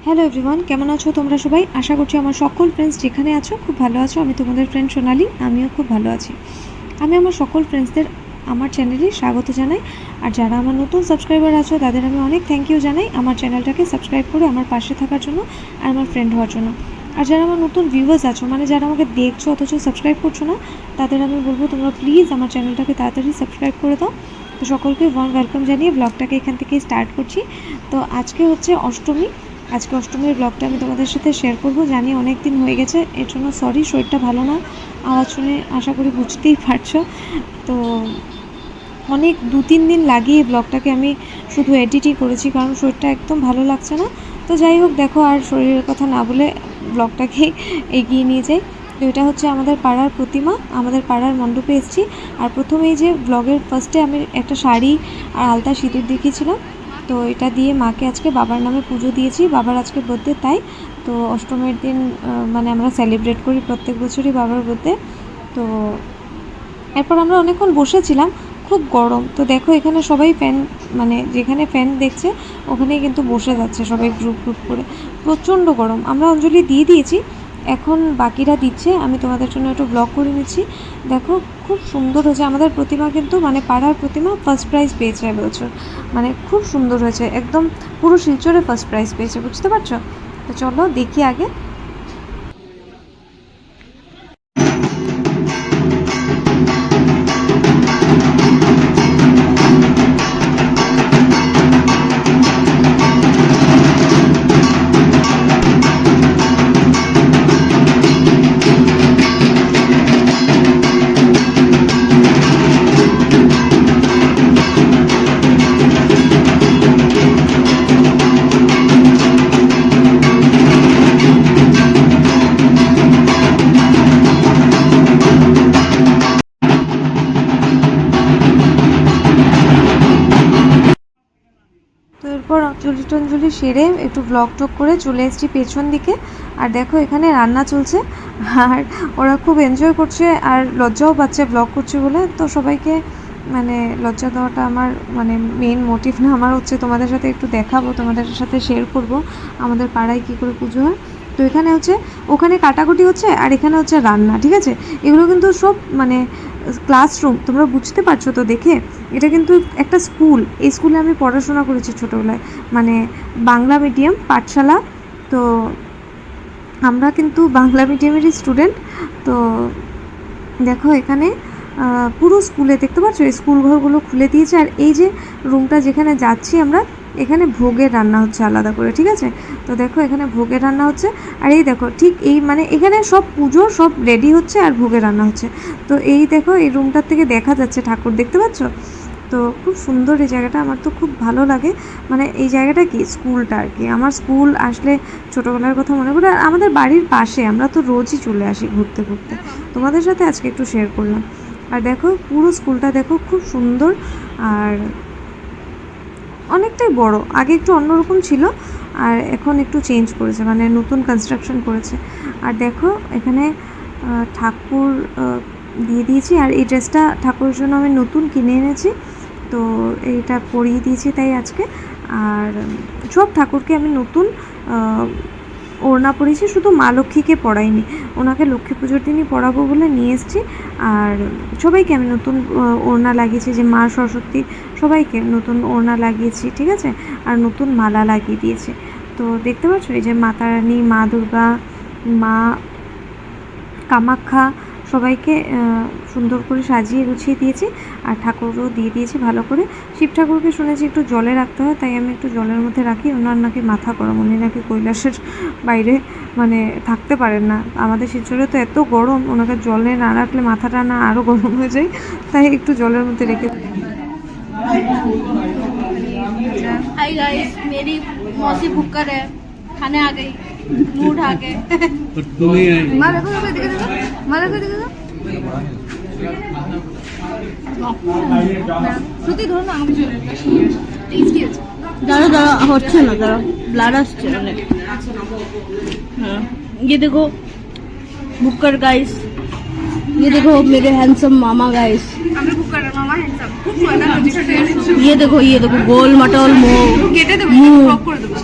Hello everyone, কেমন আছো তোমরা সবাই? আশা করছি আমার সকল ফ্রেন্ডস যেখানে আছো খুব ভালো আছো। আমি তোমাদের ফ্রেন্ড সোনালি, আমিও খুব ভালো আছি। আমি আমার সকল ফ্রেন্ডসদের আমার চ্যানেলে স্বাগত জানাই। আর যারা আমার নতুন সাবস্ক্রাইবার আছো তাদের আমি অনেক থ্যাংক ইউ জানাই আমার চ্যানেলটাকে সাবস্ক্রাইব করে আমার পাশে থাকার জন্য আর আমার ফ্রেন্ড হওয়ার জন্য। আর যারা আমার নতুন ভিউয়ার্স আছো, মানে যারা আমাকে দেখছো অথচ সাবস্ক্রাইব করছো না, তাদের আমি বলবো তোমরা প্লিজ আমার চ্যানেলটাকে তাড়াতাড়ি সাবস্ক্রাইব করে দাও। তো সকলকে ওয়ার্ম ওয়েলকাম জানিয়ে ব্লগটাকে এখান থেকেই স্টার্ট করছি। তো আজকে হচ্ছে অষ্টমী। আজকে অষ্টমীর ব্লগটা আমি তোমাদের সাথে শেয়ার করব। জানি অনেক দিন হয়ে গেছে, এর জন্য সরি। শরীরটা ভালো না, আওয়াজ শুনে আশা করি বুঝতেই পারছো। তো অনেক 2-3 দিন লাগিয়ে ব্লগটাকে আমি শুধু এডিটই করেছি, কারণ শরীরটা একদম ভালো লাগছে না। তো যাই হোক, দেখো আর শরীরের কথা না বলে ব্লগটাকে এগিয়ে নিয়ে যাই। তো এটা হচ্ছে আমাদের পাড়ার প্রতিমা, আমাদের পাড়ার মণ্ডপে এসেছি। আর প্রথমেই যে ব্লগের ফার্স্টে আমি একটা শাড়ি আর আলতা সিঁদুর দেখিয়েছিলাম, তো এটা দিয়ে মাকে আজকে বাবার নামে পুজো দিয়েছি। বাবার আজকে বার্থডে, তাই তো অষ্টমীর দিন মানে আমরা সেলিব্রেট করি প্রত্যেক বছরই বাবার বার্থডে। তো এরপর আমরা অনেকক্ষণ বসেছিলাম, খুব গরম। তো দেখো এখানে সবাই ফ্যান, মানে যেখানে ফ্যান দেখছে ওখানেই কিন্তু বসে যাচ্ছে সবাই গ্রুপ গ্রুপ করে। প্রচণ্ড গরম। আমরা অঞ্জলি দিয়ে দিয়েছি, এখন বাকিরা দিচ্ছে। আমি তোমাদের জন্য একটু ব্লগ করে নিচ্ছি। দেখো খুব সুন্দর হয়েছে আমাদের প্রতিমা, কিন্তু মানে পাড়ার প্রতিমা ফার্স্ট প্রাইজ পেয়েছে এবছর। মানে খুব সুন্দর হয়েছে, একদম পুরো শিলচরে ফার্স্ট প্রাইজ পেয়েছে, বুঝতে পারছো? তো চলো দেখি আগে। তো এরপর অঞ্জলি টঞ্জলি সেরে একটু ব্লগ টক করে চলে এসেছি পেছন দিকে। আর দেখো এখানে রান্না চলছে, আর ওরা খুব এনজয় করছে আর লজ্জাও পাচ্ছে ব্লগ করছে বলে। তো সবাইকে মানে লজ্জা দেওয়াটা আমার মানে মেন মোটিভ না, আমার হচ্ছে তোমাদের সাথে একটু দেখাবো, তোমাদের সাথে শেয়ার করব আমাদের পাড়ায় কী করে পুজো হয়। তো এখানে হচ্ছে, ওখানে কাটাকুটি হচ্ছে আর এখানে হচ্ছে রান্না, ঠিক আছে? এগুলো কিন্তু সব মানে ক্লাসরুম, তোমরা বুঝতে পারছো তো দেখে। এটা কিন্তু একটা স্কুল, এই স্কুলে আমি পড়াশোনা করেছি ছোটোবেলায়, মানে বাংলা মিডিয়াম পাঠশালা। তো আমরা কিন্তু বাংলা মিডিয়ামেরই স্টুডেন্ট। তো দেখো এখানে পুরো স্কুলে দেখতে পাচ্ছ, এই স্কুল ঘরগুলো খুলে দিয়েছে। আর এই যে রুমটা যেখানে যাচ্ছি আমরা, এখানে ভোগের রান্না হচ্ছে আলাদা করে, ঠিক আছে? তো দেখো এখানে ভোগের রান্না হচ্ছে। আর এই দেখো ঠিক এই মানে এখানে সব পুজো সব রেডি হচ্ছে আর ভোগের রান্না হচ্ছে। তো এই দেখো এই রুমটার থেকে দেখা যাচ্ছে ঠাকুর, দেখতে পাচ্ছ? তো খুব সুন্দর এই জায়গাটা, আমার তো খুব ভালো লাগে। মানে এই জায়গাটা কি, স্কুলটা আর কি, আমার স্কুল আসলে ছোটোবেলার কথা মনে পড়ে। আর আমাদের বাড়ির পাশে, আমরা তো রোজই চলে আসি ঘুরতে ঘুরতে। তোমাদের সাথে আজকে একটু শেয়ার করলাম। আর দেখো পুরো স্কুলটা দেখো খুব সুন্দর, আর অনেকটাই বড়। আগে একটু অন্যরকম ছিল আর এখন একটু চেঞ্জ করেছে, মানে নতুন কনস্ট্রাকশন করেছে। আর দেখো এখানে ঠাকুর দিয়ে দিয়েছি। আর এই ড্রেসটা ঠাকুরের জন্য আমি নতুন কিনে এনেছি, তো এইটা পরিয়ে দিয়েছি তাই আজকে। আর সব ঠাকুরকে আমি নতুন ওড়না পরিয়েছি, শুধু মা লক্ষ্মীকে পরাইনি, ওনাকে লক্ষ্মী পুজোর দিনই পরাবো বলে নিয়ে এসেছি। আর সবাইকে আমি নতুন ওড়না লাগিয়েছি, যে মা সরস্বতী সবাইকে নতুন ওড়না লাগিয়েছি, ঠিক আছে? আর নতুন মালা লাগিয়ে দিয়েছি। তো দেখতে পাচ্ছ এই যে মাতা রানী, মা দুর্গা, মা কামাখ্যা, সবাইকে সুন্দর করে সাজিয়ে গুছিয়ে দিয়েছি। আর ঠাকুরও দিয়ে দিয়েছি ভালো করে। শিব ঠাকুরকে শুনেছি একটু জলে রাখতে হয়, তাই আমি একটু জলের মধ্যে রাখি। ওনার নাকি মাথা গরম, উনি নাকি কৈলাসের বাইরে মানে থাকতে পারেন না। আমাদের শিলচরে তো এত গরম, ওনাকে জলে না রাখলে মাথাটা না আরও গরম হয়ে যায়, তাই একটু জলের মধ্যে রেখে। हाय गाइस, मेरी मौसी भुक्कर है, खाने आ गई, मूड आ गए। माँ देखो देखो श्रुति धरो ना, আমি টেস্টি আছে। দাঁড়া দাঁড়া, হচ্ছে না, দাঁড়া, ব্লাড আসছে অনেক। হ্যাঁ, ये देखो भुक्कर गाइस, ये देखो मेरे हैंडसम मामा गाइस। हमें भुक्कर मामा हैंडसम खूब मजा करছে। ये देखो गोल मटोल मुंह, केटे देबो, फ्रॉक করে দেবো।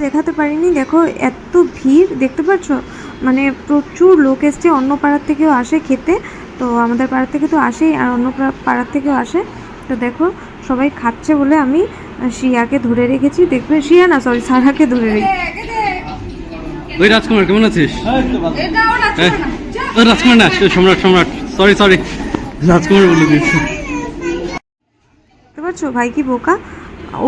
দেখাতে পারিনি, দেখো এত ভিড় দেখতে পাচ্ছ, মানে প্রচুর লোক এসছে, অন্য পাড়ার থেকেও আসে খেতে, তো আমাদের পাড়ার থেকে তো আসেই আর অন্য পাড়ার থেকেও আসে। তো দেখো সবাই খাচ্ছে বলে আমি শ্রিয়াকে ধরে রেখেছি, দেখবে শ্রিয়া না সরি সারাকে ধরে রেখেছি। ওই রাজকুমার কেমন আছিস? ও রাজকুমার না, সম্রাট সম্রাট, সরি সরি, রাজকুমার বলে দিয়েছি। বুঝতে পারছো ভাই কি বোকা, ও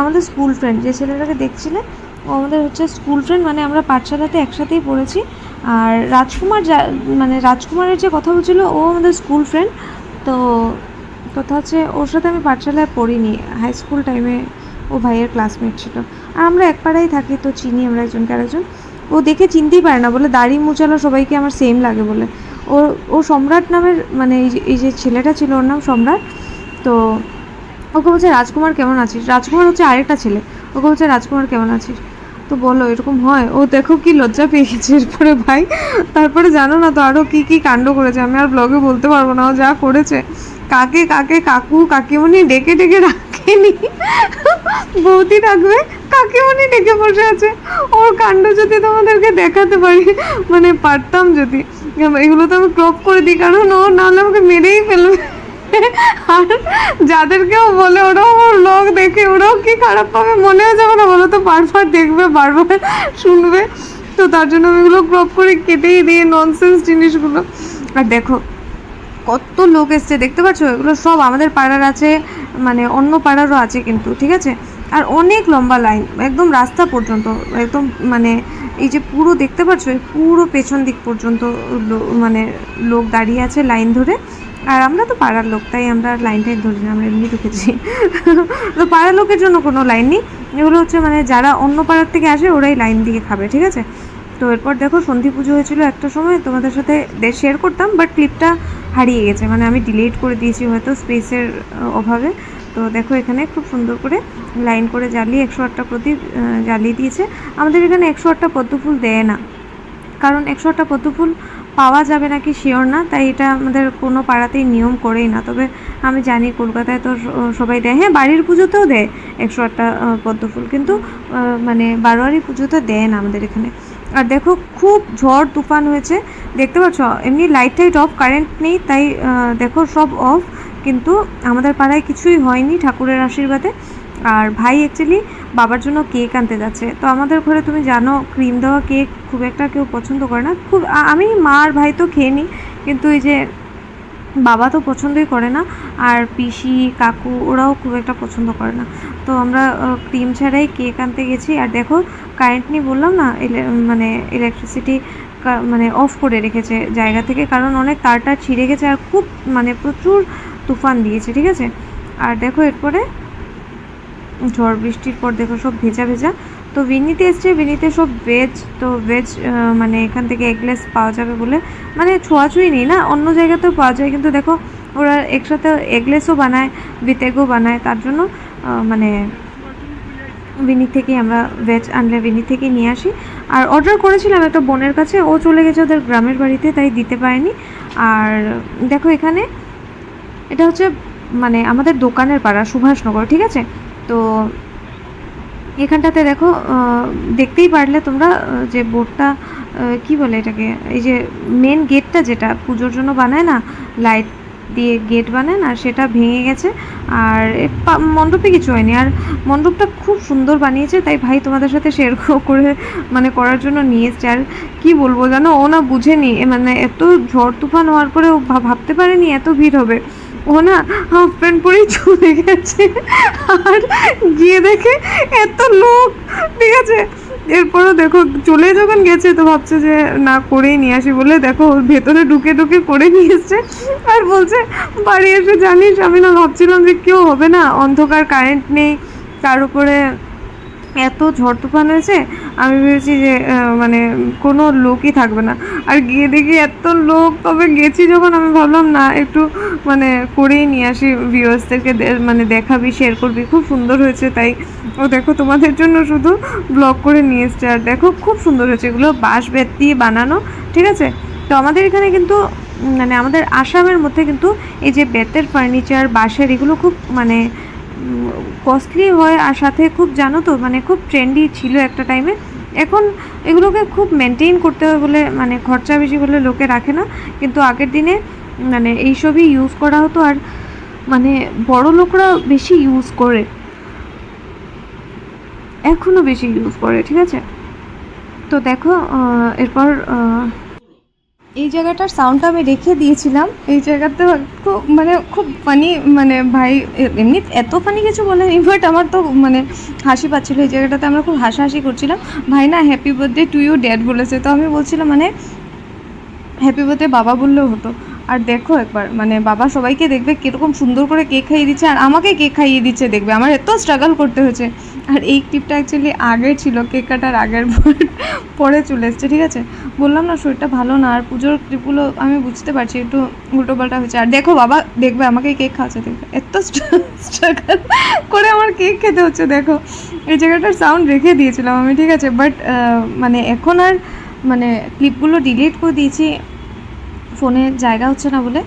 আমাদের স্কুল ফ্রেন্ড, যে ছেলেটাকে দেখছিলে ও আমাদের হচ্ছে স্কুল ফ্রেন্ড, মানে আমরা পাঠশালাতে একসাথেই পড়েছি। আর রাজকুমার মানে রাজকুমারের যে কথা বলছিল ও আমাদের স্কুল ফ্রেন্ড। তো কথা হচ্ছে ওর সাথে আমি পাঠশালায় পড়িনি, হাই স্কুল টাইমে ও ভাইয়ের ক্লাসমেট ছিল। আর আমরা এক পাড়ায় থাকি, তো চিনি আমরা একজনকে আরেকজন। ও দেখে চিনতেই পারে না, বলে দাড়ি মুচালো সবাইকে আমার সেম লাগে বলে। ও সম্রাট নামের, মানে এই যে ছেলেটা ছিল ওর নাম সম্রাট। তো ওকে বলছে রাজকুমার কেমন আছিস, রাজকুমার হচ্ছে আরেকটা ছেলে, ওকে বলছে রাজকুমার কেমন আছিস। তো বলো এরকম হয়, ও দেখো কি লজ্জা পেয়ে গেছে এরপরে ভাই। তারপরে জানো না তো আরও কি কি কাণ্ড করেছে, আমি আর ব্লগে বলতে পারবো না ও যা করেছে। কাকে কাকে কাকু কাকিমণি ডেকে ডেকে রাখেনি, বৌদি রাখবে কাকিমণি ডেকে বসে আছে। ওর কাণ্ড যদি তোমাদেরকে দেখাতে পারি, মানে পারতাম যদি, এগুলো তো আমি ক্রপ করে দিই, কারণ ও নাহলে আমাকে মেরেই ফেলবে। আর যাদেরকেও বলে ওরাও ওর ব্লগ দেখে, ওরাও কি খারাপ পাবে মনে হয়ে যাবে না বলো তো, বারবার দেখবে বারবার শুনবে। তো তার জন্য আমি এগুলো ক্রপ করে কেটেই দিয়ে ননসেন্স জিনিসগুলো। আর দেখো কত লোক এসছে দেখতে পাচ্ছ, এগুলো সব আমাদের পাড়ার আছে, মানে অন্য পাড়ারও আছে কিন্তু, ঠিক আছে। আর অনেক লম্বা লাইন একদম রাস্তা পর্যন্ত, একদম মানে এই যে পুরো দেখতে পাচ্ছ পুরো পেছন দিক পর্যন্ত মানে লোক দাঁড়িয়ে আছে লাইন ধরে। আর আমরা তো পাড়ার লোক, তাই আমরা লাইনটাই ধরি না, আমরা এমনি ঢুকেছি। তো পাড়ার লোকের জন্য কোনো লাইন নেই, এগুলো হচ্ছে মানে যারা অন্য পাড়ার থেকে আসে ওরাই লাইন দিয়ে খাবে, ঠিক আছে। তো এরপর দেখো সন্ধি পুজো হয়েছিল একটা সময়, তোমাদের সাথে শেয়ার করতাম, বাট ক্লিপটা হারিয়ে গেছে, মানে আমি ডিলিট করে দিয়েছি হয়তো স্পেসের অভাবে। তো দেখো এখানে খুব সুন্দর করে লাইন করে জ্বালিয়ে 108টা প্রদীপ জ্বালিয়ে দিয়েছে। আমাদের এখানে 108টা পদ্মফুল দেয় না, কারণ 108টা পদ্মফুল পাওয়া যাবে নাকি শিওর না, তাই এটা আমাদের কোনো পাড়াতেই নিয়ম করেই না। তবে আমি জানি কলকাতায় তো সবাই দেয়, হ্যাঁ বাড়ির পুজোতেও দেয় 108টা পদ্মফুল, কিন্তু মানে বারোয়ারি পুজোতে দেয় না আমাদের এখানে। আর দেখো খুব ঝড় তুফান হয়েছে দেখতে পাচ্ছ, এমনি লাইট টাইট অফ, কারেন্ট নেই, তাই দেখো সব অফ, কিন্তু আমাদের পাড়ায় কিছুই হয়নি ঠাকুরের আশীর্বাদে। আর ভাই অ্যাকচুয়ালি বাবার জন্য কেক আনতে যাচ্ছে। তো আমাদের ঘরে তুমি জানো ক্রিম দেওয়া কেক খুব একটা কেউ পছন্দ করে না, খুব আমি মা আর ভাই তো খেয়ে নিই, কিন্তু এই যে বাবা তো পছন্দই করে না, আর পিসি কাকু ওরাও খুব একটা পছন্দ করে না। তো আমরা ক্রিম ছাড়াই কেক আনতে গেছি। আর দেখো কারেন্ট নেই বললাম না, মানে ইলেকট্রিসিটি মানে অফ করে রেখেছে জায়গা থেকে, কারণ অনেক তারটা ছিঁড়ে গেছে আর খুব মানে প্রচুর তুফান দিয়েছে, ঠিক আছে। আর দেখো এরপরে ঝড় বৃষ্টির পর দেখো সব ভেজা ভেজা। তো বিনিতে এসছে, বিনিতে সব ভেজ, তো ভেজ মানে এখান থেকে এগলেস পাওয়া যাবে বলে, মানে ছোঁয়াছুঁই নেই না, অন্য জায়গাতেও পাওয়া যায়, কিন্তু দেখো ওরা একসাথে এগলেসও বানায় উইথ এগও বানায়, তার জন্য মানে বিনি থেকেই আমরা ভেজ আনলে বিনি থেকেই নিয়ে আসি। আর অর্ডার করেছিলাম একটা বোনের কাছে, ও চলে গেছে ওদের গ্রামের বাড়িতে, তাই দিতে পারেনি। আর দেখো এখানে এটা হচ্ছে মানে আমাদের দোকানের পাড়া সুভাষনগর, ঠিক আছে। তো এখানটাতে দেখো দেখতেই পারলে তোমরা যে বোর্ডটা কি বলে এটাকে, এই যে মেন গেটটা যেটা পুজোর জন্য বানায় না, লাইট দিয়ে গেট বানায় না, সেটা ভেঙে গেছে। আর মণ্ডপে কিছু হয়নি, আর মণ্ডপটা খুব সুন্দর বানিয়েছে, তাই ভাই তোমাদের সাথে শেয়ার করে মানে করার জন্য নিয়ে এসছে। আর কি বলবো জানো, ও না বুঝেনি, মানে এত ঝড় তুফান হওয়ার পরে ও ভাবতে পারেনি এত ভিড় হবে। ও না হাফ প্যান্ট পরেই চলে গেছে, আর গিয়ে দেখে এত লোক, ঠিক আছে। এরপরও দেখো চলে যখন গেছে তো ভাবছে যে না করেই নিয়ে আসি বলে, দেখো ভেতরে ঢুকে ঢুকে করে নিয়ে এসছে। আর বলছে বাড়ি এসে জানিস আমি না ভাবছিলাম যে কেউ হবে না, অন্ধকার, কারেন্ট নেই, তার উপরে এত ঝড় তুফান হয়েছে, আমি ভেবেছি যে মানে কোনো লোকই থাকবে না। আর গিয়ে দেখি এত লোক, তবে গেছি যখন আমি ভাবলাম না একটু মানে করেই নিয়ে আসি, ভিউয়ার্সদেরকে মানে দেখাবি, শেয়ার করবি, খুব সুন্দর হয়েছে। তাই ও দেখো তোমাদের জন্য শুধু ব্লগ করে নিয়ে এসছে। আর দেখো খুব সুন্দর হয়েছে, এগুলো বাঁশ বেত দিয়ে বানানো, ঠিক আছে। তো আমাদের এখানে কিন্তু মানে আমাদের আসামের মধ্যে কিন্তু এই যে বেতের ফার্নিচার, বাঁশের, এগুলো খুব মানে কস্টলি হয়, আর সাথে খুব জানো তো মানে খুব ট্রেন্ডি ছিল একটা টাইমে। এখন এগুলোকে খুব মেনটেন করতে হয় বলে মানে খরচা বেশি বলে লোকে রাখে না, কিন্তু আগের দিনে মানে এইসবই ইউজ করা হতো, আর মানে বড় লোকরা বেশি ইউজ করে, এখনও বেশি ইউজ করে, ঠিক আছে। তো দেখো এরপর এই জায়গাটার সাউন্ডটা আমি রেখে দিয়েছিলাম। এই জায়গাতে খুব মানে খুব ফানি, মানে ভাই এমনি এত ফানি কিছু বলেনি, বাট আমার তো মানে হাসি পাচ্ছিলো। এই জায়গাটাতে আমরা খুব হাসাহাসি করছিলাম। ভাই না happy birthday to you dad বলেছে, তো আমি বলছিলাম মানে হ্যাপি বার্থডে বাবা বললেও হতো। আর দেখো একবার মানে বাবা সবাইকে দেখবে কীরকম সুন্দর করে কেক খাইয়ে দিচ্ছে, আর আমাকে কেক খাইয়ে দিচ্ছে, দেখবে আমার এত স্ট্রাগল করতে হয়েছে। আর এই ক্লিপটা অ্যাকচুয়ালি আগে ছিল, কেক কাটার আগের পরে চলে এসছে, ঠিক আছে। বললাম না শরীরটা ভালো না, আর পুজোর ক্লিপগুলো আমি বুঝতে পারছি একটু উল্টোপাল্টা হয়েছে। আর দেখো বাবা দেখবে আমাকে কেক খাওয়াচ্ছে, দেখবে এত স্ট্রাগল করে আমার কেক খেতে হচ্ছে। দেখো এই জায়গাটার সাউন্ড রেখে দিয়েছিলাম আমি, ঠিক আছে, বাট মানে এখন আর মানে ক্লিপগুলো ডিলিট করে দিয়েছি, ফোনে জায়গা হচ্ছে না বলে।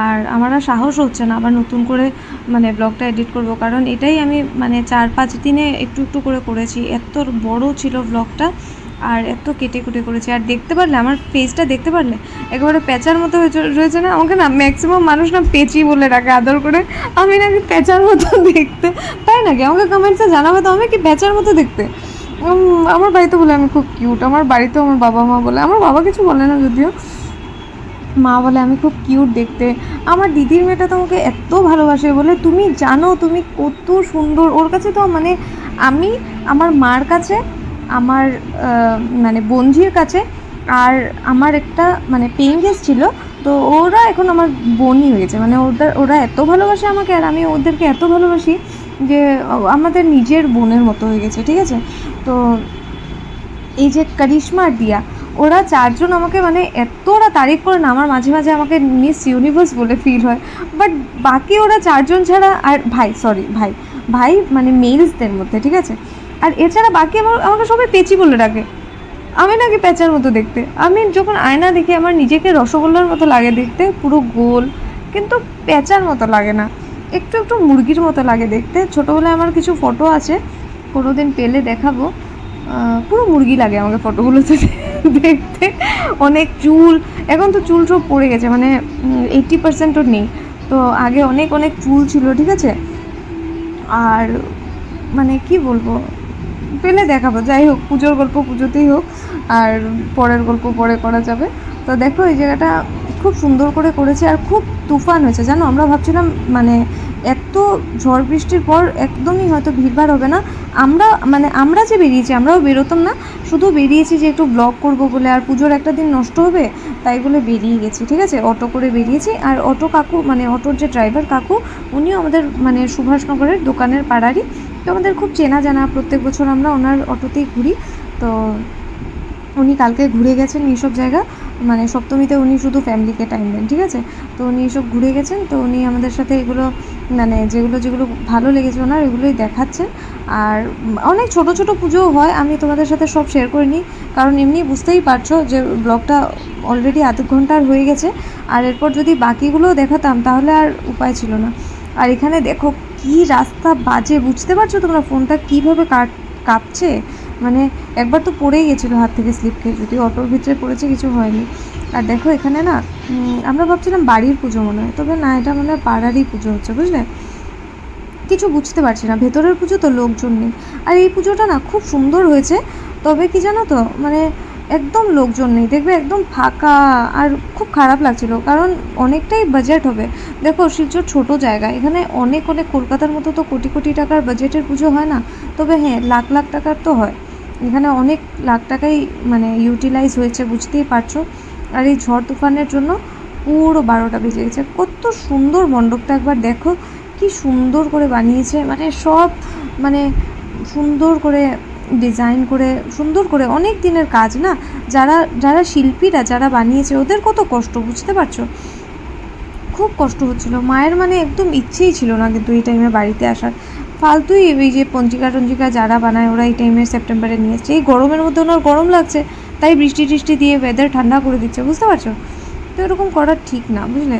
আর আমার আর সাহস হচ্ছে না আবার নতুন করে মানে ব্লগটা এডিট করব, কারণ এটাই আমি মানে 4-5 দিনে একটু একটু করে করেছি। এত বড় ছিল ব্লগটা, আর এত কেটে কুটে করেছি। আর দেখতে পারলে আমার ফেসটা দেখতে পারলে একেবারে পেঁচার মতো রয়েছে না। আমাকে না ম্যাক্সিমাম মানুষ না পেঁচি বলে রাখে আদর করে, আমি নাকি পেঁচার মতো দেখতে, তাই নাকি? আমাকে কমেন্টসে জানাবে তো আমি কি পেঁচার মতো দেখতে। আমার বাড়িতে বলে আমি খুব কিউট, আমার বাড়িতেও আমার বাবা মা বলে, আমার বাবা কিছু বলে না যদিও, মা বলে আমি খুব কিউট দেখতে। আমার দিদির মেয়েটা তোমাকে এত ভালোবাসে বলে, তুমি জানো তুমি কত সুন্দর। ওর কাছে তো মানে আমি আমার মার কাছে, আমার মানে বোনঝির কাছে, আর আমার একটা মানে পেইং গেস্ট ছিল, তো ওরা এখন আমার বোনই হয়েছে। মানে ওরা এত ভালোবাসে আমাকে, আর আমি ওদেরকে এত ভালোবাসি যে আমাদের নিজের বোনের মতো হয়ে গেছে, ঠিক আছে। তো এই যে করিশ্মা আর দিয়া, ওরা 4 জন আমাকে মানে এত ওরা তারিফ করে না, আমার মাঝে মাঝে আমাকে মিস ইউনিভার্স বলে ফিল হয়। বাট বাকি ওরা 4 জন ছাড়া, আর ভাই সরি ভাই মানে মেলসদের মধ্যে, ঠিক আছে। আর এছাড়া বাকি আমাকে সবাই পেঁচি বলে ডাকে। আমি নাকি পেঁচার মতো দেখতে। আমি যখন আয়না দেখি আমার নিজেকে রসগোল্লার মতো লাগে দেখতে, পুরো গোল, কিন্তু পেঁচার মতো লাগে না, একটু একটু মুরগির মতো লাগে দেখতে। ছোটোবেলায় আমার কিছু ফটো আছে, কোনো দিন পেলে দেখাবো। পুরো মুরগি লাগে আমাকে ফটোগুলোতে দেখতে। অনেক চুল, এখন তো চুল সব পড়ে গেছে, মানে 80%ও নেই। তো আগে অনেক অনেক চুল ছিল, ঠিক আছে। আর মানে কি বলবো, পেলে দেখাবো। যাই হোক, পুজোর গল্প পুজোতেই হোক, আর পরের গল্প পরে করা যাবে। তো দেখো এই জায়গাটা খুব সুন্দর করে করেছে, আর খুব তুফান হয়েছে জানো। আমরা ভাবছিলাম মানে এত ঝড় বৃষ্টির পর একদমই হয়তো ভিড়ভাড় হবে না। আমরা যে বেরিয়েছি, আমরাও বেরোতাম না, শুধু বেরিয়েছি যে একটু ব্লগ করব বলে, আর পুজোর একটা দিন নষ্ট হবে তাই বলে বেরিয়ে গেছি, ঠিক আছে। অটো করে বেরিয়েছি, আর অটো কাকু মানে অটোর যে ড্রাইভার কাকু, উনিও আমাদের মানে সুভাষনগরের দোকানের পাড়ারই, তো আমাদের খুব চেনা জানা, প্রত্যেক বছর আমরা ওনার অটোতেই ঘুরি। তো উনি কালকে ঘুরে গেছেন এইসব জায়গা, মানে সপ্তমীতে উনি শুধু ফ্যামিলিকে টাইম দেন, ঠিক আছে। তো উনি এসব ঘুরে গেছেন, তো উনি আমাদের সাথে এগুলো মানে যেগুলো ভালো লেগেছে ওনার এগুলোই দেখাচ্ছেন। আর অনেক ছোট ছোট পুজোও হয়, আমি তোমাদের সাথে সব শেয়ার করে নিই, কারণ এমনি বুঝতেই পারছো যে ব্লগটা অলরেডি আধ ঘন্টার হয়ে গেছে। আর এরপর যদি বাকিগুলোও দেখাতাম তাহলে আর উপায় ছিল না। আর এখানে দেখো কি রাস্তা বাজে, বুঝতে পারছো তোমরা ফোনটা কীভাবে কাঁপছে। মানে একবার তো পড়েই গেছিলো হাত থেকে স্লিপ খেয়ে, যদি অটোর ভিতরে পড়েছে, কিছু হয়নি। আর দেখো এখানে না আমরা ভাবছিলাম বাড়ির পুজো মনে হয়, তবে না, এটা মনে হয় পাড়ারই পুজো হচ্ছে, বুঝলে। কিছু বুঝতে পারছি না, ভেতরের পুজো তো লোকজন নেই। আর এই পুজোটা না খুব সুন্দর হয়েছে, তবে কি জানো তো মানে একদম লোকজন নেই, দেখবে একদম ফাঁকা। আর খুব খারাপ লাগছিল, কারণ অনেকটাই বাজেট হবে। দেখো শিলচর ছোট জায়গা, এখানে অনেক কলকাতার মতো তো কোটি কোটি টাকার বাজেটের পুজো হয় না, তবে হ্যাঁ লাখ লাখ টাকার তো হয়। এখানে অনেক লাখ টাকাই মানে ইউটিলাইজ হয়েছে, বুঝতেই পারছো। আর এই ঝড় তুফানের জন্য পুরো 12টা বেজে গেছে। কত সুন্দর মণ্ডপটা একবার দেখো, কি সুন্দর করে বানিয়েছে, মানে সব মানে সুন্দর করে ডিজাইন করে, সুন্দর করে, অনেক দিনের কাজ না। যারা শিল্পীরা যারা বানিয়েছে ওদের কত কষ্ট, বুঝতে পারছো। খুব কষ্ট হচ্ছিলো মায়ের, মানে একদম ইচ্ছেই ছিল না কিন্তু এই টাইমে বাড়িতে আসার। ফালতুই এই যে পঞ্জিকা টঞ্জিকা যারা বানায় ওরা এই টাইমে সেপ্টেম্বরে নিয়ে এসছে, এই গরমের মধ্যে ওনার গরম লাগছে তাই বৃষ্টি টিষ্টি দিয়ে ওয়েদার ঠান্ডা করে দিচ্ছে, বুঝতে পারছো। তো এরকম করা ঠিক না, বুঝলে।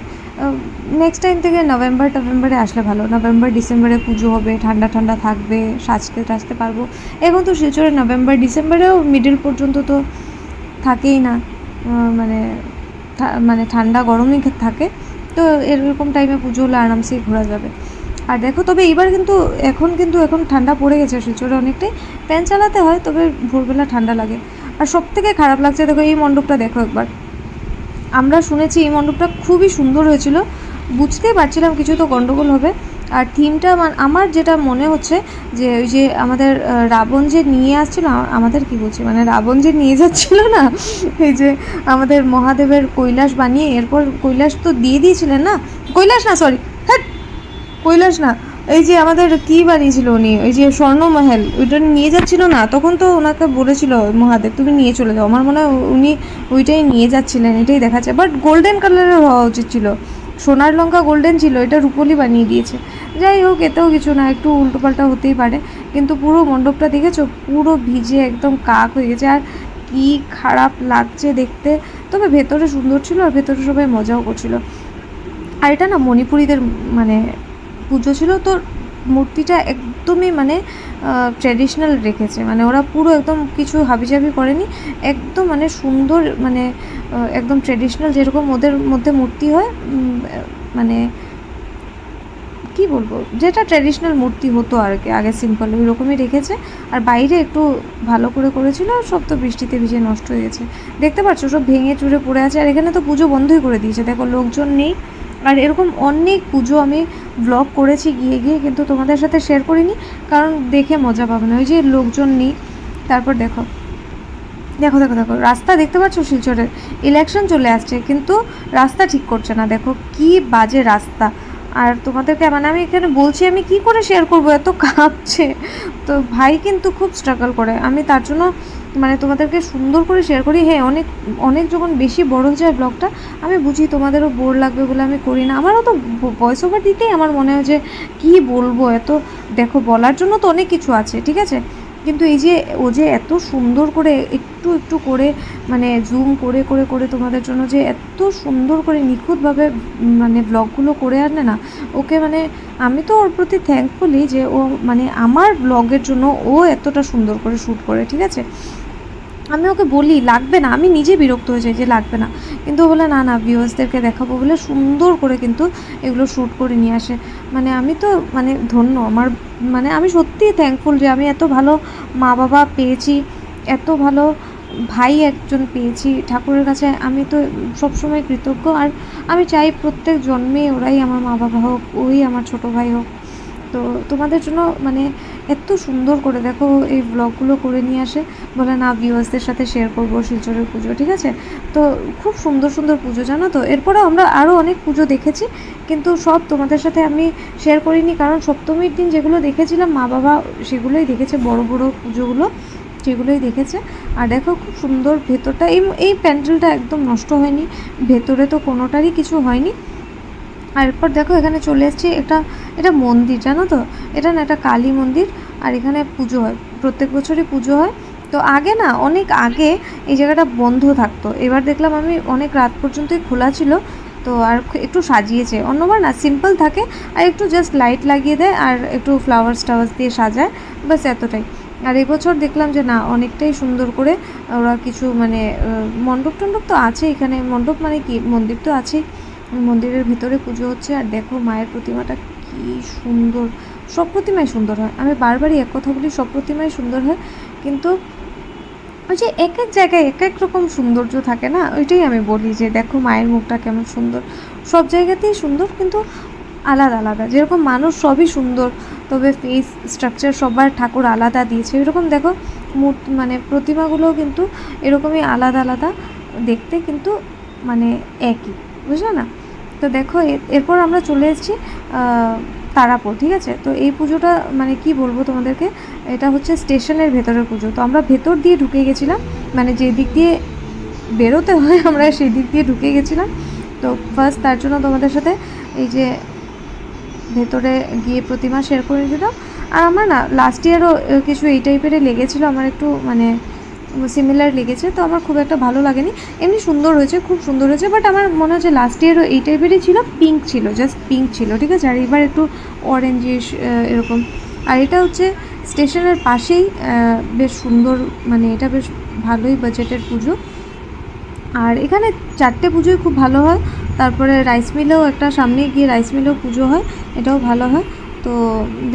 নেক্সট টাইম থেকে নভেম্বরে আসলে ভালো। নভেম্বর ডিসেম্বরে পুজো হবে, ঠান্ডা ঠান্ডা থাকবে, সাজতে টাজতে পারবো। এখন তো শিলচরে নভেম্বর ডিসেম্বরেও মিডল পর্যন্ত তো থাকেই না, মানে মানে ঠান্ডা গরমই থাকে। তো এরকম টাইমে পুজো হলে আরামসেই ঘোরা যাবে। আর দেখো তবে এইবার এখন ঠান্ডা পড়ে গেছে শিলচরে অনেকটাই, ফ্যান চালাতে হয়, তবে ভোরবেলা ঠান্ডা লাগে। আর সব থেকে খারাপ লাগছে দেখো এই মণ্ডপটা দেখো একবার। আমরা শুনেছি এই মণ্ডপটা খুবই সুন্দর হয়েছিল, বুঝতেই পারছিলাম কিছু তো গণ্ডগোল হবে। আর থিমটা আমার যেটা মনে হচ্ছে যে ওই যে আমাদের রাবণ যে নিয়ে আসছিলো, আমাদের কি বলছি মানে রাবণ যে নিয়ে যাচ্ছিলো না, এই যে আমাদের মহাদেবের কৈলাস বানিয়ে, এরপর কৈলাস তো দিয়ে দিয়েছিলেন না, কৈলাস না সরি কৈলাস না, এই যে আমাদের কি বানিয়েছিল উনি, ওই যে স্বর্ণমহল, ওইটা নিয়ে যাচ্ছিল না, তখন তো ওনাকে বলেছিল মহাদেব তুমি নিয়ে চলে যাও। আমার মনে হয় উনি ওইটাই নিয়ে যাচ্ছিলেন, এটাই দেখাচ্ছে। বাট গোল্ডেন কালারের হওয়া উচিত ছিল, সোনার লঙ্কা গোল্ডেন ছিল, এটা রূপলি বানিয়ে দিয়েছে। যাই হোক, এতেও কিছু না, একটু উল্টোপাল্টা হতেই পারে। কিন্তু পুরো মণ্ডপটা দেখেছো, পুরো ভিজে একদম কাক হয়ে গেছে, আর কি খারাপ লাগছে দেখতে। তবে ভেতরে সুন্দর ছিল, আর ভেতরে সবাই মজাও করছিল। আর এটা না মণিপুরীদের মানে পুজো ছিল, তো মূর্তিটা একদমই মানে ট্র্যাডিশনাল রেখেছে, মানে ওরা পুরো একদম কিছু হাবিজাবি করেনি, একদম মানে সুন্দর, মানে একদম ট্র্যাডিশনাল যেরকম ওদের মধ্যে মূর্তি হয়, মানে কি বলবো, যেটা ট্র্যাডিশনাল মূর্তি হতো আর কি আগে, সিম্পল ওই রকমই রেখেছে। আর বাইরে একটু ভালো করে করেছিল, আর সব তো বৃষ্টিতে ভিজে নষ্ট হয়ে গেছে, দেখতে পাচ্ছ সব ভেঙে চুরে পড়ে আছে। আর এখানে তো পুজো বন্ধই করে দিয়েছে, দেখো লোকজন নেই। আর এরকম অনেক পুজো আমি ব্লগ করেছি গিয়ে গিয়ে, কিন্তু তোমাদের সাথে শেয়ার করিনি, কারণ দেখে মজা পাবে না, ওই যে লোকজন নেই। তারপর দেখো দেখো দেখো দেখো রাস্তা দেখতে পাচ্ছ শিলচরের, ইলেকশন চলে আসছে কিন্তু রাস্তা ঠিক করছে না, দেখো কি বাজে রাস্তা। আর তোমাদেরকে মানে আমি এখানে বলছি, আমি কি করে শেয়ার করবো, এত কাঁপছে। তো ভাই কিন্তু খুব স্ট্রাগল করে, আমি তার জন্য মানে তোমাদেরকে সুন্দর করে শেয়ার করি। হ্যাঁ, অনেক অনেক যখন বেশি বড় হয়ে যায় ব্লগটা, আমি বুঝি তোমাদেরও বোর লাগবে বলে আমি করি না। আমারও তো ভয়েস ওভার দিতেই আমার মনে হয় যে কী বলবো, এত দেখো বলার জন্য তো অনেক কিছু আছে, ঠিক আছে, কিন্তু এই যে ও যে এত সুন্দর করে একটু একটু করে মানে জুম করে করে করে তোমাদের জন্য যে এত সুন্দর করে নিখুঁতভাবে মানে ব্লগগুলো করে আনে না, ওকে মানে আমি তো ওর প্রতি থ্যাঙ্কফুলি যে ও মানে আমার ব্লগের জন্য ও এতটা সুন্দর করে শ্যুট করে, ঠিক আছে। আমি ওকে বলি লাগবে না, আমি নিজে বিরক্ত হয়ে যাই যে লাগবে না, কিন্তু ও বলে না না ভিউয়ার্সদেরকে দেখাবো বলে সুন্দর করে কিন্তু এগুলো শ্যুট করে নিয়ে আসে। মানে আমি তো মানে ধন্য, আমার মানে আমি সত্যিই থ্যাঙ্কফুল যে আমি এত ভালো মা বাবা পেয়েছি, এত ভালো ভাই একজন পেয়েছি ঠাকুরের কাছে। আমি তো সবসময় কৃতজ্ঞ, আর আমি চাই প্রত্যেক জন্মে ওরাই আমার মা বাবা হোক, ওই আমার ছোটো ভাই হোক। তো তোমাদের জন্য মানে এত সুন্দর করে দেখো এই ব্লগগুলো করে নিয়ে আসে, বলে না ভিউয়ার্সদের সাথে শেয়ার করবো শিলচরের পুজো, ঠিক আছে। তো খুব সুন্দর সুন্দর পুজো জানো তো, এরপরে আমরা আরও অনেক পুজো দেখেছি, কিন্তু সব তোমাদের সাথে আমি শেয়ার করিনি, কারণ সপ্তমীর দিন যেগুলো দেখেছিলাম মা বাবা সেগুলোই দেখেছে, বড় বড় পুজোগুলো সেগুলোই দেখেছে। আর দেখো খুব সুন্দর ভেতরটা, এই প্যান্ডেলটা একদম নষ্ট হয়নি, ভেতরে তো কোনোটারই কিছু হয়নি। আর এরপর দেখো এখানে চলে এসেছি, এটা মন্দির জানো তো, এটা না একটা কালী মন্দির, আর এখানে পুজো হয়, প্রত্যেক বছরই পুজো হয়। তো আগে না অনেক আগে এই জায়গাটা বন্ধ থাকতো, এবার দেখলাম আমি অনেক রাত পর্যন্তই খোলা ছিল। তো আর একটু সাজিয়েছে, অন্যবার না সিম্পল থাকে, আর একটু জাস্ট লাইট লাগিয়ে দেয় আর একটু ফ্লাওয়ার্স টাওয়ার্স দিয়ে সাজায়, বাস এতটাই। আর এবছর দেখলাম যে না অনেকটাই সুন্দর করে ওরা কিছু মানে মণ্ডপ টণ্ডপ তো আছে এখানে, মণ্ডপ মানে কি মন্দির তো আছেই, মন্দিরের ভিতরে পুজো হচ্ছে। আর দেখো মায়ের প্রতিমাটা কি সুন্দর, সব প্রতিমাই সুন্দর হয়, আমি বারবারই এক কথা বলি, সব প্রতিমাই সুন্দর হয়, কিন্তু ওই যে এক এক জায়গায় এক এক রকম সৌন্দর্য থাকে না, ওইটাই আমি বলি যে দেখো মায়ের মুখটা কেমন সুন্দর, সব জায়গাতেই সুন্দর কিন্তু আলাদা আলাদা, যেরকম মানুষ সবই সুন্দর, তবে ফেস স্ট্রাকচার সবার ঠাকুর আলাদা দিয়েছে, এরকম দেখো মানে প্রতিমাগুলোও কিন্তু এরকমই আলাদা আলাদা দেখতে, কিন্তু মানে একই, বুঝলে না। তো দেখো এরপর আমরা চলে এসেছি তারাপুর, ঠিক আছে। তো এই পুজোটা মানে কি বলবো তোমাদেরকে, এটা হচ্ছে স্টেশনের ভেতরের পুজো। তো আমরা ভেতর দিয়ে ঢুকে গেছিলাম, মানে যে দিক দিয়ে বেরোতে হয় আমরা সেই দিক দিয়ে ঢুকে গেছিলাম। তো ফার্স্ট তার জন্য তোমাদের সাথে এই যে ভেতরে গিয়ে প্রতিমা শেয়ার করে দিলাম। আর আমার না লাস্ট ইয়ারও কিছু এই টাইপেরই লেগেছিলো, আমার একটু মানে সিমিলার লেগেছে, তো আমার খুব একটা ভালো লাগেনি। এমনি সুন্দর হয়েছে, খুব সুন্দর হয়েছে, বাট আমার মনে হচ্ছে লাস্ট ইয়ারও এই টাইপেরই ছিল, পিঙ্ক ছিল, জাস্ট পিঙ্ক ছিল, ঠিক আছে। আর এবার একটু অরেঞ্জিশ এরকম। আর এটা হচ্ছে স্টেশনের পাশেই, বেশ সুন্দর, মানে এটা বেশ ভালোই বাজেটের পুজো। আর এখানে 4টে পুজোই খুব ভালো হয়। তারপরে রাইস মিলেও একটা, সামনে গিয়ে রাইস মিলেও পুজো হয়, এটাও ভালো হয়। তো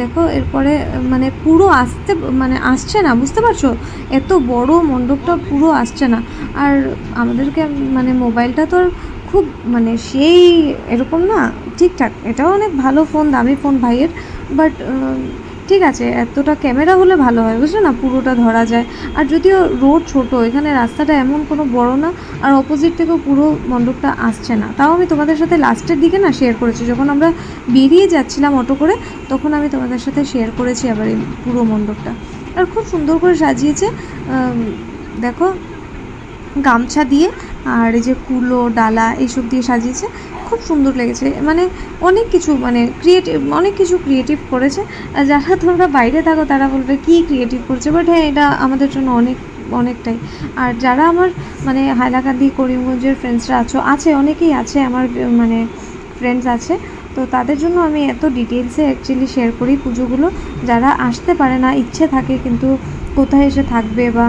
দেখো এরপরে মানে পুরো আসছে না, বুঝতে পারছো, এত বড় মণ্ডপটা পুরো আসছে না। আর আমাদেরকে মানে মোবাইলটা তো আর খুব মানে সেই এরকম না, ঠিকঠাক, এটাও অনেক ভালো ফোন, দামি ফোন ভাইয়ের, বাট ঠিক আছে, এতটা ক্যামেরা হলে ভালো হয়, বুঝলে না, পুরোটা ধরা যায়। আর যদিও রোড ছোট, এখানে রাস্তাটা এমন কোনো বড় না, আর অপোজিট থেকেও পুরো মণ্ডপটা আসছে না। তাও আমি তোমাদের সাথে লাস্টের দিকে না শেয়ার করেছি, যখন আমরা বেরিয়ে যাচ্ছিলাম অটো করে, তখন আমি তোমাদের সাথে শেয়ার করেছি আবার এই পুরো মণ্ডপটা। আর খুব সুন্দর করে সাজিয়েছে, দেখো গামছা দিয়ে, আর এই যে কুলো ডালা এইসব দিয়ে সাজিয়েছে, খুব সুন্দর লেগেছে। মানে অনেক কিছু, মানে অনেক কিছু ক্রিয়েটিভ করেছে। আর যারা তোমরা বাইরে থাকো তারা বলবে কী ক্রিয়েটিভ করছে, বাট হ্যাঁ, এটা আমাদের জন্য অনেকটাই। আর যারা আমার মানে হাইলাকান্দি করিমগঞ্জের ফ্রেন্ডসরা আছে অনেকেই আছে আমার, মানে ফ্রেন্ডস আছে, তো তাদের জন্য আমি এত ডিটেলসে অ্যাকচুয়ালি শেয়ার করি পুজোগুলো। যারা আসতে পারে না, ইচ্ছে থাকে কিন্তু কোথায় এসে থাকবে, বা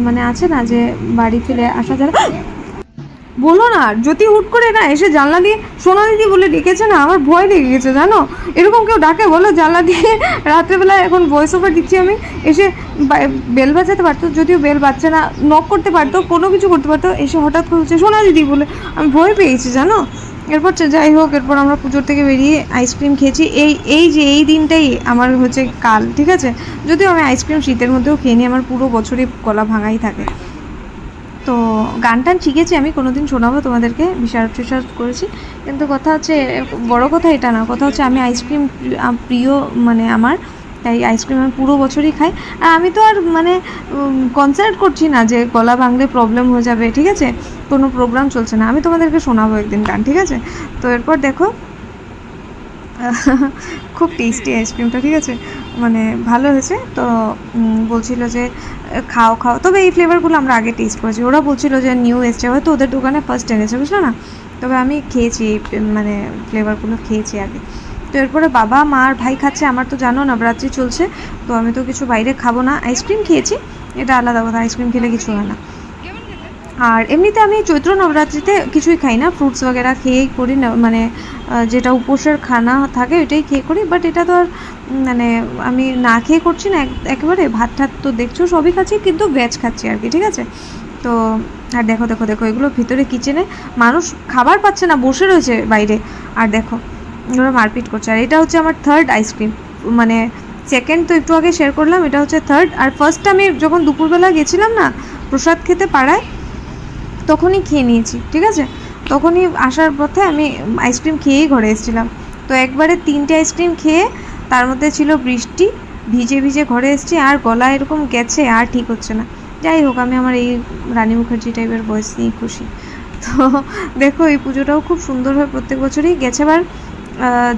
মানে আছে না যে বাড়ি ফিরে আসা যারা, বলো না, যদি হুট করে না এসে জানলা দিয়ে সোনা দিদি বলে ডেকেছে না, আমার ভয় লেগে গেছে, জানো। এরকম কেউ ডাকে বলো জানলা দিয়ে রাত্রেবেলায়? এখন ভয়েস ওভার দিচ্ছি আমি, এসে বেল বাজাতে পারতো, যদিও বেল বাজছে না, নক করতে পারতো, কোনো কিছু করতে পারতো, এসে হঠাৎ করে হচ্ছে সোনা দিদি বলে, আমি ভয় পেয়েছি, জানো। এরপর যাই হোক, এরপর আমরা পুজোর থেকে বেরিয়ে আইসক্রিম খেয়েছি। এই দিনটাই আমার হচ্ছে কাল, ঠিক আছে। যদিও আমি আইসক্রিম শীতের মধ্যেও খেয়ে নিই, আমার পুরো বছরই গলা ভাঙাই থাকে। তো গান টান শিখেছি আমি, কোনো দিন শোনাবো তোমাদেরকে, টিশার্ট করেছি। কিন্তু কথা হচ্ছে, বড় কথা এটা না, কথা হচ্ছে আমি আইসক্রিম প্রিয়, মানে আমার, তাই আইসক্রিম আমি পুরো বছরই খাই। আর আমি তো আর মানে কনসার্ট করছি না যে গলা ভাঙলে প্রবলেম হয়ে যাবে, ঠিক আছে, কোনো প্রোগ্রাম চলছে না, আমি তোমাদেরকে শোনাবো একদিন গান, ঠিক আছে। তো এরপর দেখো খুব টেস্টি আইসক্রিমটা, ঠিক আছে, মানে ভালো হয়েছে। তো বলছিল যে খাও, তবে এই ফ্লেভারগুলো আমরা আগে টেস্ট করেছি, ওরা বলছিল যে নিউ এসছে, হয়তো ওদের দোকানে ফার্স্ট এনেছে, বুঝলো না। তবে আমি খেয়েছি, মানে ফ্লেভারগুলো খেয়েছি আগে। তো এরপরে বাবা মা আর ভাই খাচ্ছে, আমার তো জানো নবরাত্রি চলছে, তো আমি তো কিছু বাইরে খাবো না। আইসক্রিম খেয়েছি, এটা আলাদা কথা, আইসক্রিম খেলে কিছু হয় না। আর এমনিতে আমি চৈত্র নবরাত্রিতে কিছুই খাই না, ফ্রুটস বগেরা খেয়েই করি না, মানে যেটা উপোসের খানা থাকে ওইটাই খেয়ে করি। বাট এটা তো আর মানে আমি না খেয়ে করছি না, একেবারে ভাত ঠাত তো দেখছো সবই খাচ্ছি, কিন্তু ভেজ খাচ্ছি আর কি, ঠিক আছে। তো আর দেখো এগুলো ভিতরে কিচেনে মানুষ খাবার পাচ্ছে না, বসে রয়েছে বাইরে, আর দেখো ওরা মারপিট করছে। আর এটা হচ্ছে আমার থার্ড আইসক্রিম, মানে সেকেন্ড তো একটু আগে শেয়ার করলাম, এটা হচ্ছে থার্ড। আর ফার্স্ট আমি যখন দুপুরবেলা গেছিলাম না প্রসাদ খেতে পাড়ায়, তখনই খেয়ে নিয়েছি, ঠিক আছে। তখনই আসার পথে আমি আইসক্রিম খেয়েই ঘরে এসেছিলাম। তো একবারে 3টে আইসক্রিম খেয়ে, তার মধ্যে ছিল বৃষ্টি, ভিজে ঘরে এসেছি, আর গলা এরকম গেছে, আর ঠিক হচ্ছে না। যাই হোক, আমি আমার এই রানী মুখার্জি টাইপের ভয়েস নিয়েই খুশি। তো দেখো এই পুজোটাও খুব সুন্দর হয় প্রত্যেক বছরই। গেছেবার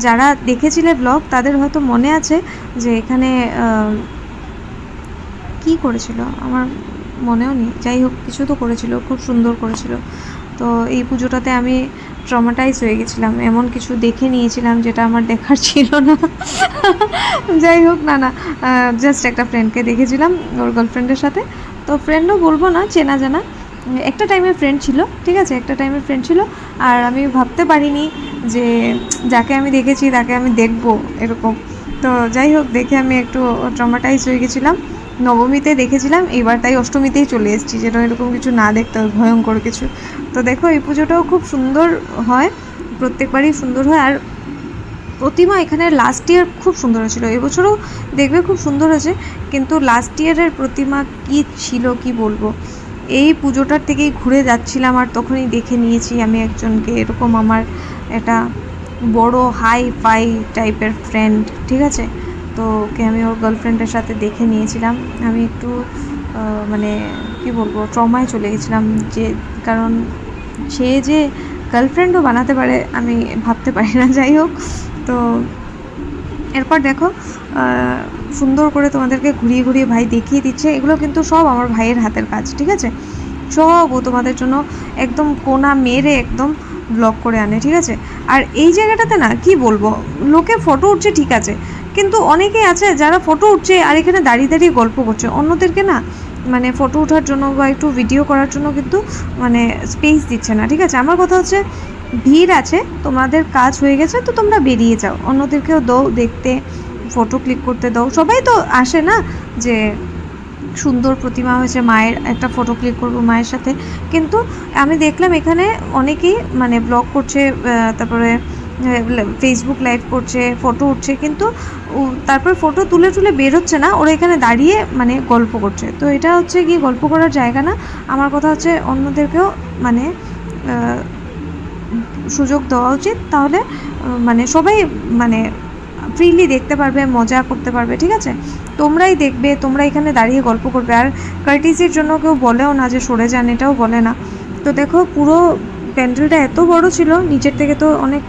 যারা দেখেছিলে ব্লগ, তাদের হয়তো মনে আছে যে এখানে কি করেছিল, আমার মনেও নেই, যাই হোক কিছু তো করেছিল, খুব সুন্দর করেছিল। তো এই পুজোটাতে আমি ট্রমাটাইজ হয়ে গেছিলাম, এমন কিছু দেখে নিয়েছিলাম যেটা আমার দেখার ছিল না। যাই হোক, না জাস্ট একটা ফ্রেন্ডকে দেখেছিলাম ওর গার্লফ্রেন্ডের সাথে। তো ফ্রেন্ডও বলবো না, চেনা জানা একটা টাইমের ফ্রেন্ড ছিল, ঠিক আছে, একটা টাইমের ফ্রেন্ড ছিল। আর আমি ভাবতে পারিনি যে যাকে আমি দেখেছি তাকে আমি দেখবো এরকম। তো যাই হোক, দেখে আমি একটু ট্রমাটাইজ হয়ে গেছিলাম। নবমীতে দেখেছিলাম, এবার তাই অষ্টমীতেই চলে এসেছি, যেন এরকম কিছু না দেখতে হয়, ভয়ঙ্কর কিছু। তো দেখো এই পুজোটাও খুব সুন্দর হয়, প্রত্যেকবারই সুন্দর হয়। আর প্রতিমা এখানে লাস্ট ইয়ার খুব সুন্দর হয়েছিল, এবছরও দেখবে খুব সুন্দর হয়েছে, কিন্তু লাস্ট ইয়ারের প্রতিমা কি ছিল কি বলবো। এই পুজোটার থেকেই ঘুরে যাচ্ছিলাম, আর তখনই দেখে নিয়েছি আমি একজনকে, এরকম আমার একটা বড় হাই ফাই টাইপের ফ্রেন্ড, ঠিক আছে। তো ওকে আমি ওর গার্লফ্রেন্ডের সাথে দেখে নিয়েছিলাম। আমি একটু মানে কি বলবো, ট্রমায় চলে গেছিলাম, যে কারণ সে যে গার্লফ্রেন্ডও বানাতে পারে আমি ভাবতে পারি না। যাই হোক, তো এরপর দেখো সুন্দর করে তোমাদেরকে ঘুরিয়ে ঘুরিয়ে ভাই দেখিয়ে দিচ্ছে। এগুলো কিন্তু সব আমার ভাইয়ের হাতের কাজ, ঠিক আছে? সব ও তোমাদের জন্য একদম কোনা মেরে একদম ব্লগ করে আনে, ঠিক আছে? আর এই জায়গাটাতে না কি বলবো, লোকে ফটো উঠছে ঠিক আছে, কিন্তু অনেকেই আছে যারা ফটো উঠছে আর এখানে দাঁড়িয়ে দাঁড়িয়ে গল্প করছে, অন্যদেরকে না মানে ফটো ওঠার জন্য বা একটু ভিডিও করার জন্য কিন্তু মানে স্পেস দিচ্ছে না, ঠিক আছে? আমার কথা হচ্ছে ভিড় আছে, তোমাদের কাজ হয়ে গেছে তো তোমরা বেরিয়ে যাও, অন্যদেরকেও দাও দেখতে, ফটো ক্লিক করতে দাও। সবাই তো আসে না যে সুন্দর প্রতিমা হয়েছে মায়ের, একটা ফটো ক্লিক করবো মায়ের সাথে। কিন্তু আমি দেখলাম এখানে অনেকেই মানে ব্লগ করছে, তারপরে ফেসবুক লাইভ করছে, ফটো উঠছে, কিন্তু তারপর ফটো তুলে তুলে বেরোচ্ছে না, ওরা এখানে দাঁড়িয়ে মানে গল্প করছে। তো এটা হচ্ছে কি গল্প করার জায়গা না। আমার কথা হচ্ছে অন্যদেরকেও মানে সুযোগ দেওয়া উচিত, তাহলে মানে সবাই মানে ফ্রিলি দেখতে পারবে, মজা করতে পারবে, ঠিক আছে? তোমরাই দেখবে, তোমরা এখানে দাঁড়িয়ে গল্প করবে, আর কার্টিসির জন্য কেউ বলেও না যে সরে যান, এটাও বলে না। তো দেখো পুরো প্যান্ডেলটা এত বড় ছিল, নিচের থেকে তো অনেক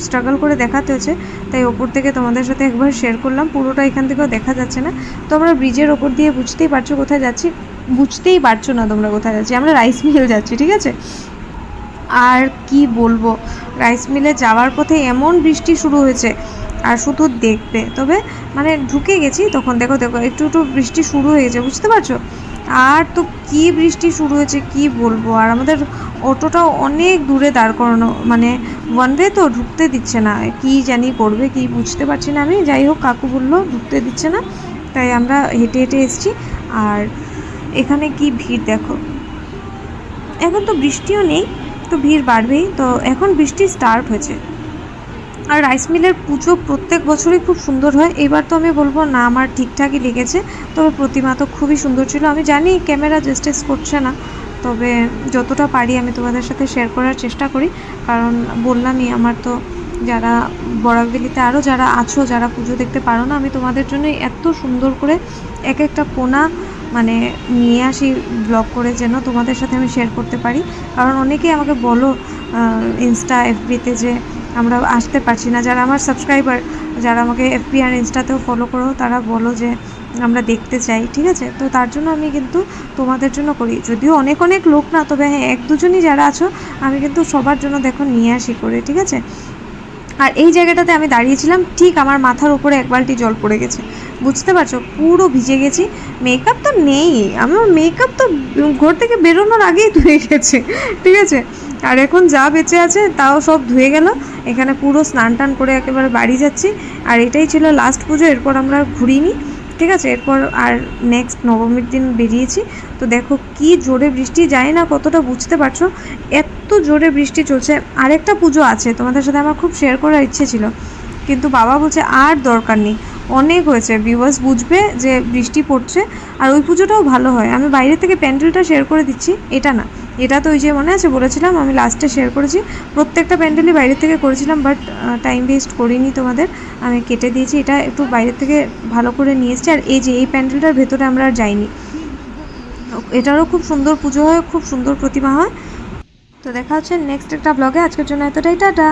স্ট্রাগল করে দেখাতে হয়েছে, তাই ওপর থেকে তোমাদের সাথে একবার শেয়ার করলাম। পুরোটা এখান থেকেও দেখা যাচ্ছে না, তো আমরা ব্রিজের ওপর দিয়ে বুঝতেই পারছো কোথায় যাচ্ছি, বুঝতেই পারছো না তোমরা কোথায় যাচ্ছি, আমরা রাইস মিল যাচ্ছি, ঠিক আছে? আর কি বলবো, রাইস মিলে যাওয়ার পথে এমন বৃষ্টি শুরু হয়েছে, আর শুধু দেখবে। তবে মানে ঢুকে গেছি তখন দেখো দেখো একটু একটু বৃষ্টি শুরু হয়ে গেছে, বুঝতে পারছো? আর তো কি বৃষ্টি শুরু হয়েছে কি বলবো। আর আমাদের অটোটাও অনেক দূরে দাঁড় করানো, মানে ওয়ান ওয়ে তো ঢুকতে দিচ্ছে না, কি জানি করবে কি বুঝতে পারছি না আমি। যাই হোক কাকু বললো ঢুকতে দিচ্ছে না, তাই আমরা হেঁটে হেঁটে এসেছি। আর এখানে কি ভিড় দেখো, এখন তো বৃষ্টিও নেই, তো ভিড় বাড়বেই। তো এখন বৃষ্টি স্টার্ট হয়েছে। আর রাইস মিলের পুজো প্রত্যেক বছরই খুব সুন্দর হয়, এবার তো আমি বলবো না আমার ঠিকঠাকই লেগেছে। তবে প্রতিমা তো খুবই সুন্দর ছিল। আমি জানি ক্যামেরা জাস্টিস করছে না, তবে যতটা পারি আমি তোমাদের সাথে শেয়ার করার চেষ্টা করি, কারণ বললামই আমার তো যারা বরাকভ্যালিতে আরও যারা আছো, যারা পুজো দেখতে পারো না, আমি তোমাদের জন্য এত সুন্দর করে এক একটা কোণা মানে নিয়ে আসি ব্লগ করে, যেন তোমাদের সাথে আমি শেয়ার করতে পারি। কারণ অনেকেই আমাকে বলো ইনস্টা এফবিতে যে আমরা আসতে পারছি না, যারা আমার সাবস্ক্রাইবার, যারা আমাকে এফবি আর ইনস্টাতেও ফলো করো, তারা বলো যে আমরা দেখতে চাই, ঠিক আছে? তো তার জন্য আমি কিন্তু তোমাদের জন্য করি, যদিও অনেক অনেক লোক না, তবে হ্যাঁ এক দুজনই যারা আছো আমি কিন্তু সবার জন্য দেখো নিয়ে আসি করে, ঠিক আছে? আর এই জায়গাটাতে আমি দাঁড়িয়েছিলাম, ঠিক আমার মাথার উপরে এক বালতি জল পড়ে গেছে, বুঝতে পারছো? পুরো ভিজে গেছি, মেকআপ তো নেই, আমার মেকআপ তো ঘর থেকে বেরোনোর আগেই ধুয়ে গেছে, ঠিক আছে? আর এখন যা বেঁচে আছে তাও সব ধুয়ে গেল। এখানে পুরো স্নান টান করে একেবারে বাড়ি যাচ্ছি। আর এটাই ছিল লাস্ট পুজো, এরপর আমরা ঘুরিনি, ঠিক আছে? এরপর আর নেক্সট নবমীর দিন বেরিয়েছি। তো দেখো কি জোরে বৃষ্টি, যায় না কতটা বুঝতে পারছো, এত জোরে বৃষ্টি চলছে। আরেকটা পুজো আছে তোমাদের সাথে আমার খুব শেয়ার করার ইচ্ছে ছিল, কিন্তু বাবা বলছে আর দরকার নেই, অনেক হয়েছে, ভিউয়ার্স বুঝবে যে বৃষ্টি পড়ছে। আর ওই পুজোটাও ভালো হয়, আমি বাইরে থেকে প্যান্ডেলটা শেয়ার করে দিচ্ছি, এটা না, এটা তো ওই যে মনে আছে বলেছিলাম আমি লাস্টে শেয়ার করেছি, প্রত্যেকটা প্যান্ডেলই বাইরে থেকে করেছিলাম, বাট টাইম ওয়েস্ট করিনি তোমাদের, আমি কেটে দিয়েছি। এটা একটু বাইরে থেকে ভালো করে নিয়ে এসেছি। আর এই যে এই প্যান্ডেলটার ভেতরে আমরা আর যাইনি, এটারও খুব সুন্দর পুজো হয়, খুব সুন্দর প্রতিমা হয়। তো দেখা হচ্ছে নেক্সট একটা ব্লগে, আজকের জন্য এতটাই, টাটা।